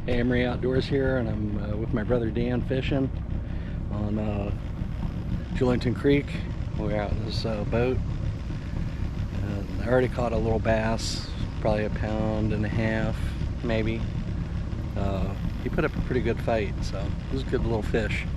Hey, Emory-Outdoors here, and I'm with my brother Dan fishing on Julington Creek. We're out in this boat. I already caught a little bass, probably 1.5 pounds, maybe. He put up a pretty good fight, so it was a good little fish.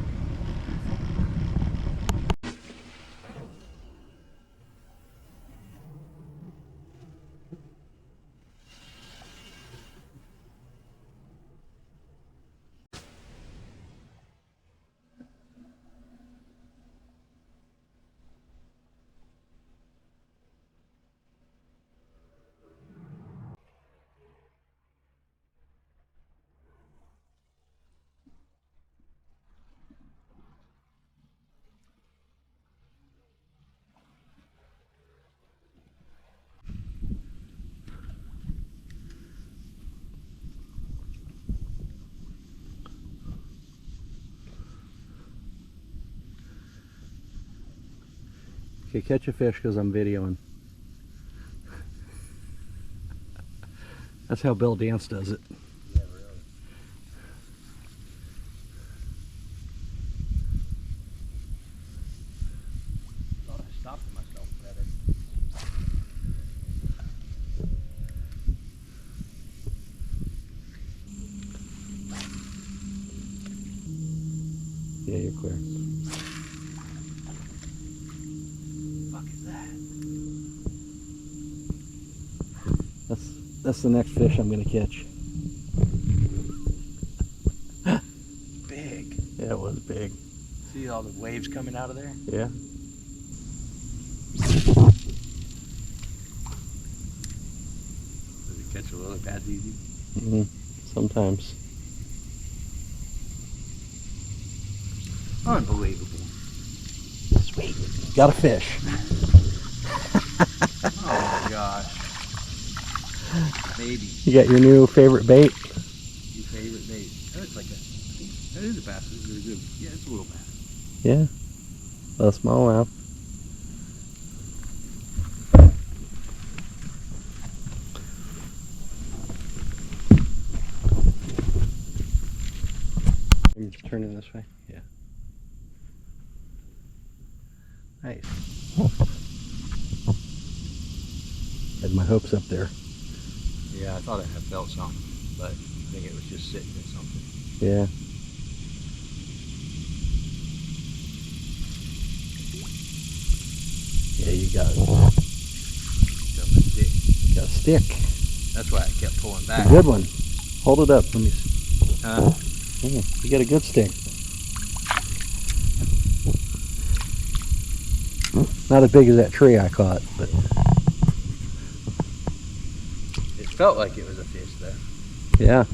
Okay, catch a fish because I'm videoing. That's how Bill Dance does it. Yeah, really. Thought I stopped myself better. Yeah, you're clear. What the fuck is that? That's the next fish I'm gonna catch. Big. Yeah, it was big. See all the waves coming out of there? Yeah. Does it catch a lily pads easy? Sometimes. Unbelievable. Sweet. Got a fish. Oh my gosh. Baby. You got your new favorite bait? Your favorite bait. That looks like that is a bass. It's really good. Yeah, it's a little bass. Yeah. A small one. I'm just turning this way. Yeah. Nice. Had my hopes up there. Yeah, I thought I had felt something, but I think it was just sitting in something. Yeah. Yeah, you got it. Got a stick. Got a stick. That's why I kept pulling back. A good one. Hold it up. Let me see. You got a good stick. Not as big as that tree I caught, but It felt like it was a fish though. yeah.